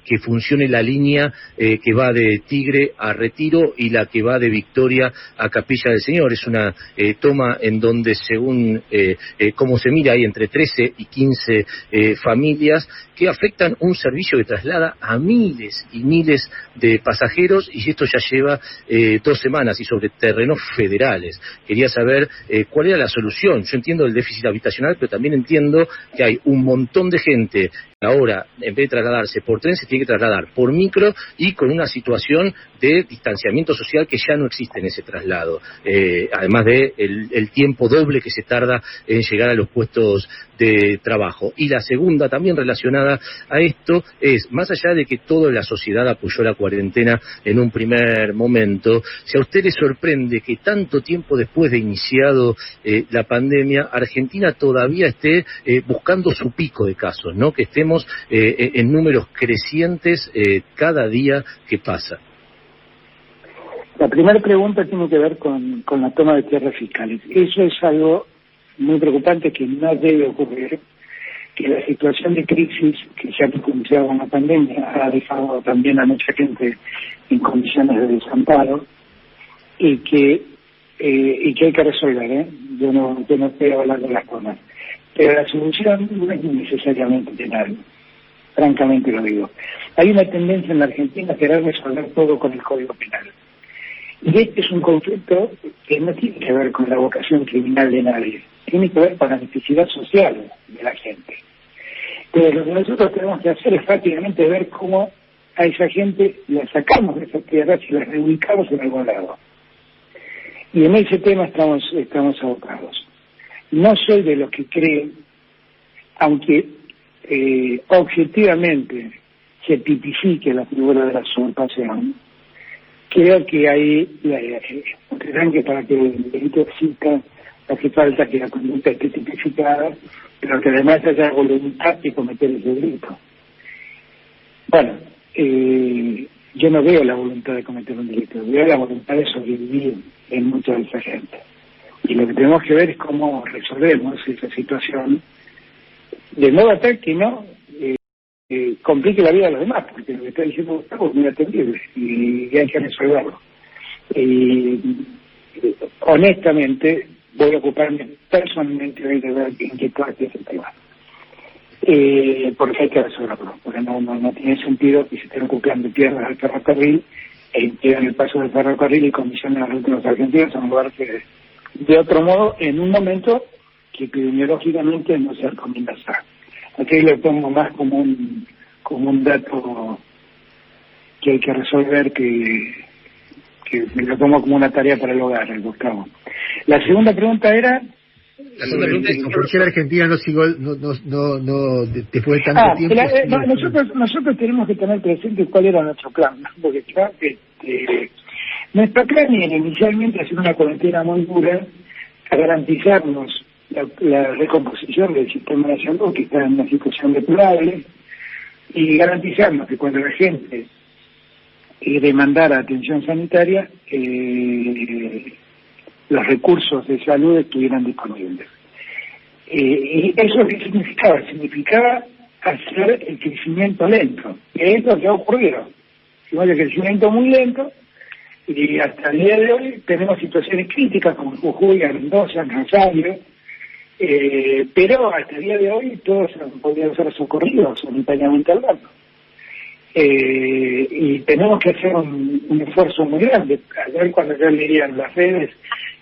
[SPEAKER 3] que funcione la línea que va de Tigre a Retiro y la que va de Victoria a Capilla del Señor. Es una toma en donde, según cómo se mira, hay entre 13 y 15 familias que afectan un servicio que traslada a miles y miles de pasajeros, y esto ya lleva 2 semanas y sobre terrenos federales. Quería saber cuál era la solución. Yo entiendo el déficit habitacional, pero también entiendo que hay un montón de gente que ahora, en vez de trasladarse por tren, se tiene que trasladar por micro y con una situación de distanciamiento social que ya no existe en ese traslado. Además de el tiempo doble que se tarda en llegar a los puestos de trabajo. Y la segunda, también relacionada a esto, es, más allá de que toda la sociedad apoyó la cuarentena en un primer momento, si a usted le sorprende que tanto tiempo después de iniciado la pandemia, Argentina todavía esté buscando su pico de casos, ¿no? Que estemos en números crecientes cada día que pasa.
[SPEAKER 2] La primera pregunta tiene que ver con la toma de tierras fiscales. Eso es algo muy preocupante que no debe ocurrir, que la situación de crisis que se ha profundizado con la pandemia ha dejado también a mucha gente en condiciones de desamparo y que hay que resolver, Yo no estoy hablando de las cosas, pero la solución no es necesariamente penal, francamente lo digo. Hay una tendencia en la Argentina a querer resolver todo con el Código Penal. Y este es un conflicto que no tiene que ver con la vocación criminal de nadie, tiene que ver con la necesidad social de la gente. Entonces, lo que nosotros tenemos que hacer es prácticamente ver cómo a esa gente la sacamos de esas tierras y la reubicamos en algún lado. Y en ese tema estamos abocados. No soy de los que creen, aunque objetivamente se tipifique la figura de la usurpación, creo que ahí, crean que para que el delito exista hace falta que la conducta esté tipificada, pero que además haya voluntad de cometer ese delito. Bueno, yo no veo la voluntad de cometer un delito, veo la voluntad de sobrevivir en mucha de esa gente. Y lo que tenemos que ver es cómo resolvemos esa situación, de modo tal que no complique la vida de los demás, porque lo que está diciendo Gustavo es muy atendible y hay que resolverlo. Honestamente, voy a ocuparme personalmente hoy de ver en qué parte es el tema. Porque hay que resolverlo, porque no tiene sentido que se estén ocupando tierras al ferrocarril e impidan el paso del ferrocarril y comisionen a los últimos argentinos a un lugar que, de otro modo, en un momento que epidemiológicamente no se recomienda estar. Aquí lo pongo más como un dato que hay que resolver, que lo tomo como una tarea para el hogar, el Gustavo. La segunda pregunta era...
[SPEAKER 1] La segunda pregunta es ¿por qué la Argentina no siguió, después de tanto tiempo?
[SPEAKER 2] Nosotros tenemos que tener presente cuál era nuestro plan, ¿no? Porque claro, nuestro plan era inicialmente hacer una cuarentena muy dura a garantizarnos la recomposición del sistema de salud, que está en una situación deplorable, y garantizarnos que cuando la gente demandara atención sanitaria, los recursos de salud estuvieran disponibles. ¿Y eso qué significaba? Significaba hacer el crecimiento lento, que es lo que ha ocurrido. Hicimos el crecimiento muy lento, y hasta el día de hoy tenemos situaciones críticas como Jujuy, Mendoza, Rosario, pero hasta el día de hoy todos podrían ser socorridos sanitariamente hablando. Y tenemos que hacer un esfuerzo muy grande. Ayer cuando yo leía en las redes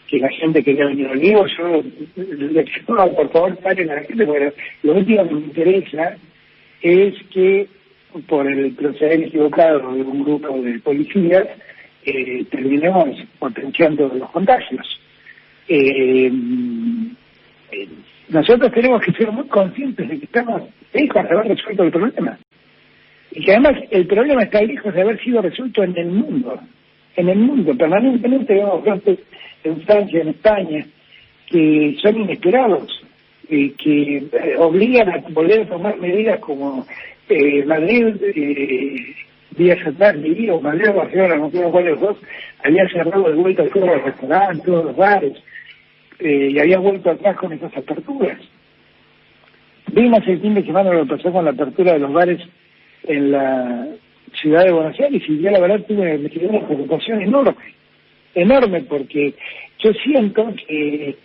[SPEAKER 2] que la gente quería venir al vivo, yo le digo, por favor paren a la gente, porque lo último que me interesa es que por el proceder equivocado de un grupo de policías terminemos potenciando los contagios. Nosotros tenemos que ser muy conscientes de que estamos lejos de haber resuelto el problema. Y que además el problema está lejos de haber sido resuelto en el mundo. En el mundo, permanentemente vemos brotes en Francia, en España, que son inesperados. que obligan a volver a tomar medidas como Madrid, días atrás, o Madrid o Barcelona, no sé cuál de los dos, había cerrado de vuelta todos los restaurantes, todos los bares, y había vuelto atrás con esas aperturas. Vimos el fin de semana lo que pasó con la apertura de los bares en la ciudad de Buenos Aires, y yo la verdad tuve una preocupación enorme, porque yo siento que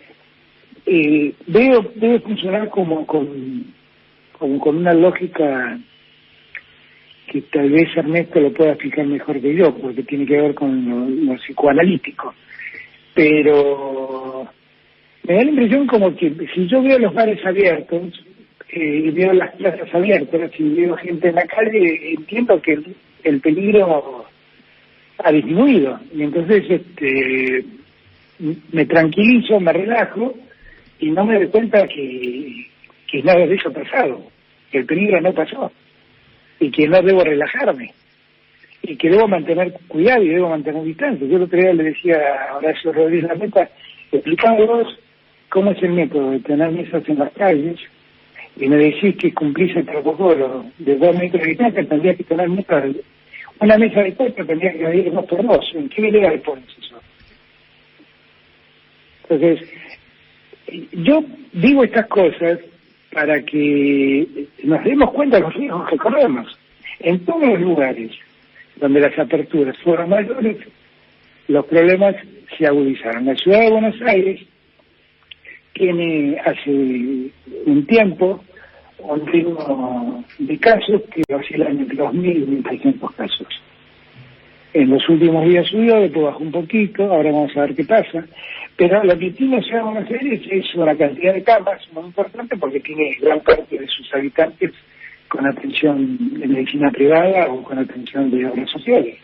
[SPEAKER 2] debe funcionar como con una lógica que tal vez Ernesto lo pueda explicar mejor que yo, porque tiene que ver con lo psicoanalítico. Pero me da la impresión como que si yo veo los bares abiertos, y veo las plazas abiertas, y veo gente en la calle, entiendo que el peligro ha disminuido. Y entonces me tranquilizo, me relajo, y no me doy cuenta que nada de eso ha pasado, que el peligro no pasó, y que no debo relajarme, y que debo mantener cuidado y debo mantener distancia. Yo el otro día le decía a Horacio Rodríguez Larreta, explicándonos cómo es el método de tener mesas en las calles, y me decís que cumplís el protocolo de 2 metros de distancia, tendría que tener una mesa de 4, tendría que medir 2 por 2. ¿En qué medida le pones eso? Entonces, yo digo estas cosas para que nos demos cuenta de los riesgos que corremos. En todos los lugares donde las aperturas fueron mayores, los problemas se agudizaron. La ciudad de Buenos Aires tiene hace un tiempo un ritmo de casos que oscilan entre 2.000 y 1.300 casos. En los últimos días subió, después bajó un poquito, ahora vamos a ver qué pasa. Pero lo que tiene la ciudad de Buenos Aires es una cantidad de camas muy importante, porque tiene gran parte de sus habitantes con atención de medicina privada o con atención de obras sociales.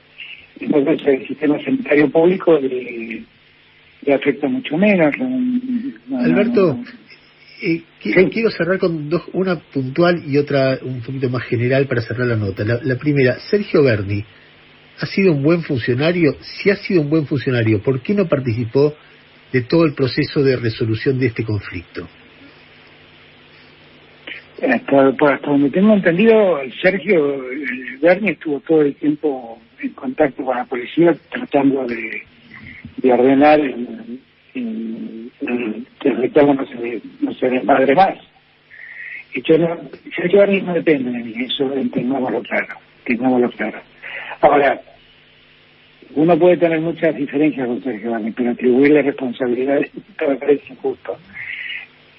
[SPEAKER 2] Entonces el sistema sanitario público le afecta mucho menos.
[SPEAKER 1] Alberto, quiero cerrar con dos, una puntual y otra un poquito más general para cerrar la nota. La primera, Sergio Berni, ¿ha sido un buen funcionario? Si ha sido un buen funcionario, ¿por qué no participó de todo el proceso de resolución de este conflicto?
[SPEAKER 2] Hasta donde tengo entendido, Sergio Berni estuvo todo el tiempo en contacto con la policía tratando de ordenar que el reclamo no se desmadre más. Y Sergio Berni no depende de mí, eso tengámoslo claro. Ahora, uno puede tener muchas diferencias con Sergio Berni, pero atribuirle responsabilidades me parece injusto,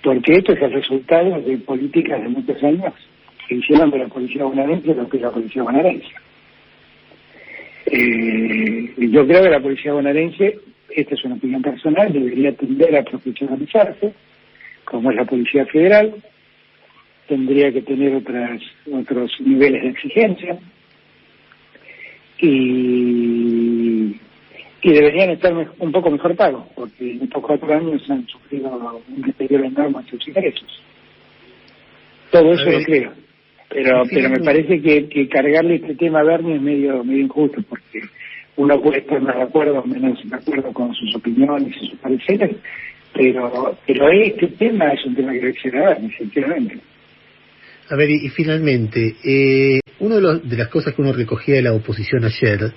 [SPEAKER 2] porque esto es el resultado de políticas de muchos años que hicieron de la policía bonaerense lo que es la policía bonaerense. Yo creo que la policía bonaerense, esta es una opinión personal, debería tender a profesionalizarse, como es la policía federal, tendría que tener otros niveles de exigencia, y deberían estar un poco mejor pagos, porque en estos 4 años han sufrido un deterioro enorme en sus ingresos. Todo eso lo creo. Pero me parece que cargarle este tema a Berni es medio injusto, porque uno puede estar más de acuerdo o menos de acuerdo con sus opiniones y sus pareceres, pero este tema es un tema que debe ser a Berni, sinceramente.
[SPEAKER 1] A ver, y finalmente, una de las cosas que uno recogía de la oposición ayer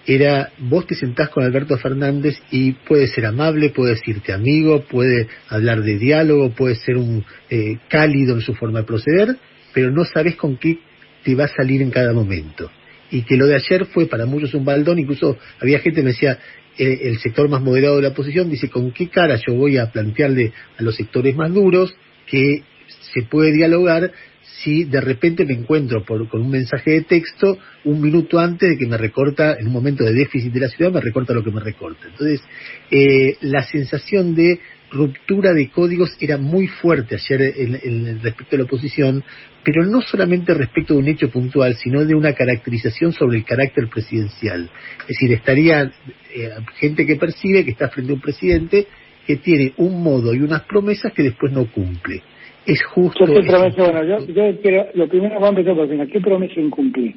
[SPEAKER 1] era, vos te sentás con Alberto Fernández y puede ser amable, puede decirte amigo, puede hablar de diálogo, puede ser un cálido en su forma de proceder, pero no sabes con qué te va a salir en cada momento. Y que lo de ayer fue para muchos un baldón, incluso había gente que me decía, el sector más moderado de la oposición dice, ¿con qué cara yo voy a plantearle a los sectores más duros que se puede dialogar si de repente me encuentro con un mensaje de texto un minuto antes de que me recorta, en un momento de déficit de la ciudad, me recorta lo que me recorta? Entonces, la sensación de ruptura de códigos era muy fuerte ayer en respecto a la oposición, pero no solamente respecto de un hecho puntual, sino de una caracterización sobre el carácter presidencial. Es decir, estaría gente que percibe que está frente a un presidente que tiene un modo y unas promesas que después no cumple. Es justo.
[SPEAKER 2] Yo quiero, lo primero vamos a empezar por final. ¿Qué promesa incumplí?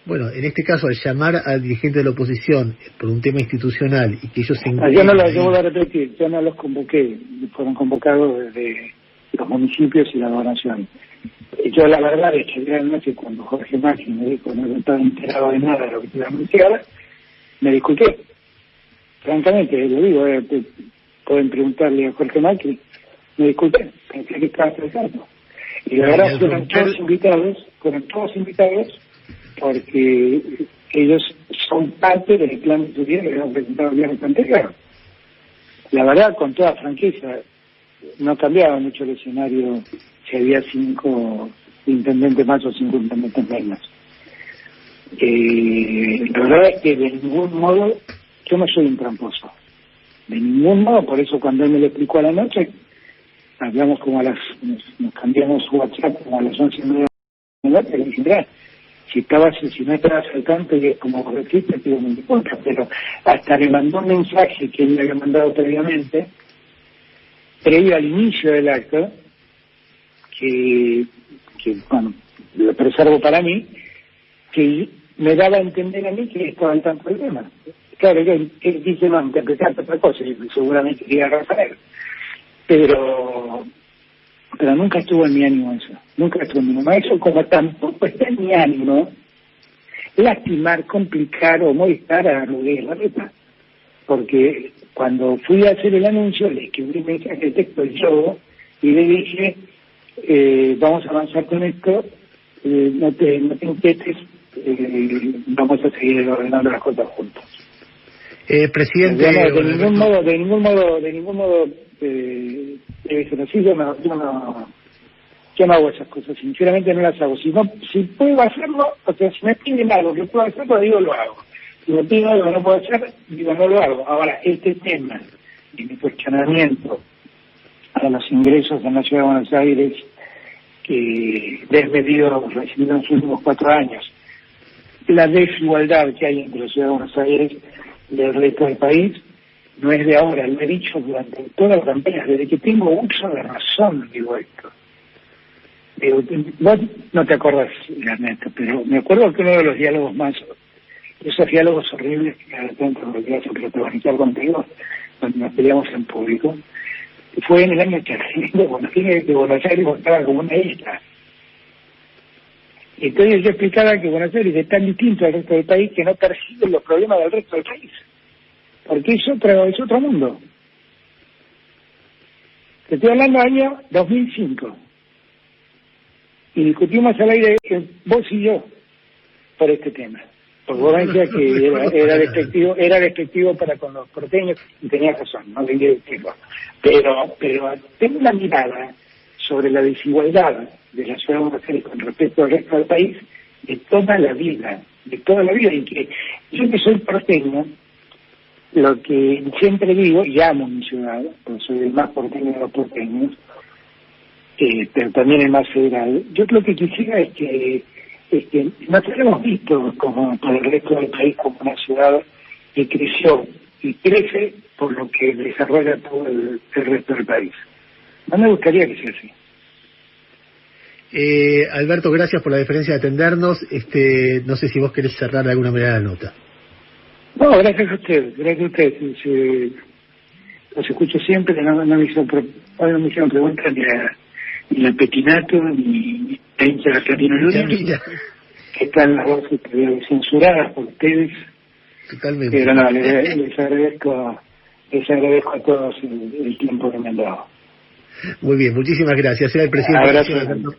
[SPEAKER 1] Bueno, en este caso, al llamar al dirigente de la oposición por un tema institucional y que ellos se
[SPEAKER 2] yo no lo voy a repetir, yo no los convoqué, fueron convocados desde los municipios y la gobernación. Yo la verdad es que el día de noche cuando Jorge Macri me dijo no estaba enterado de nada de lo que te iba a anunciar, me disculpé. Francamente, lo digo, pueden preguntarle a Jorge Macri, me disculpé, pensé que estaba tratando. Y la verdad fueron todos invitados porque ellos son parte del plan de seguridad que habíamos presentado el viernes anterior. La verdad, con toda franqueza, no cambiaba mucho el escenario si había 5 intendentes más o 5 intendentes menos. La verdad es que de ningún modo, yo no soy un tramposo. De ningún modo, por eso cuando él me lo explicó a la noche, hablamos como nos cambiamos WhatsApp como a las 11:30 de la noche, le dije, mira, si no estabas al tanto y es como corregiste, pido mi disculpas, pero hasta le mandó un mensaje que él le había mandado previamente, previo al inicio del acto, que bueno, lo preservo para mí, que me daba a entender a mí que estaba al tanto del tema. Claro, él dice, no, interpretaste otra cosa, y seguramente quería Rafael, pero nunca estuvo en mi ánimo eso, nunca estuvo en mi ánimo eso, como tampoco está en mi ánimo lastimar, complicar o molestar a Rodríguez Larreta, porque cuando fui a hacer el anuncio le escribí un mensaje de texto yo y le dije vamos a avanzar con esto, no te inquietes, vamos a seguir ordenando las cosas juntos.
[SPEAKER 1] Presidente,
[SPEAKER 2] de ningún modo debe ser así. Yo no hago esas cosas, sinceramente no las hago. Si puedo hacerlo, o sea, si me piden algo que puedo hacerlo, digo lo hago. Si me piden algo que no puedo hacer, digo no lo hago. Ahora, este tema y mi cuestionamiento a los ingresos en la Ciudad de Buenos Aires, que desmedidos recibidos en los últimos 4 años, la desigualdad que hay entre la Ciudad de Buenos Aires y el resto del país, no es de ahora, lo he dicho durante toda la campaña, desde que tengo uso de razón, digo esto. Vos no te acordás, Ernesto, pero me acuerdo que uno de los diálogos más, esos diálogos horribles que de repente volvías a protagonizar contigo, cuando nos peleamos en público, fue en el año 80, cuando Buenos Aires estaba como una isla. Entonces yo explicaba que Buenos Aires es tan distinto al resto del país que no percibe los problemas del resto del país, porque es otro mundo. Te estoy hablando del año 2005 y discutimos al aire vos y yo por este tema, porque vos decías que era despectivo para con los porteños, y tenías razón, no quería decirlo, pero tengo una mirada sobre la desigualdad de la Ciudad de Buenos Aires con respecto al resto del país de toda la vida, y que yo que soy porteño, lo que siempre digo, y amo mi ciudad, porque soy el más porteño de los porteños, pero también el más federal, yo lo que quisiera es que nos hemos visto como por el resto del país como una ciudad que creció y crece por lo que desarrolla todo el resto del país. No me gustaría que sea así.
[SPEAKER 1] Alberto, gracias por la deferencia de atendernos. No sé si vos querés cerrar de alguna manera la nota.
[SPEAKER 2] No, gracias a ustedes. Los escucho siempre, no me hicieron preguntas ni al Petinato, ni a Hincha Latino Lunes, que están las voces censuradas por ustedes.
[SPEAKER 1] Totalmente.
[SPEAKER 2] Pero no, les agradezco a todos el tiempo que me han dado.
[SPEAKER 1] Muy bien, muchísimas gracias. Era el presidente.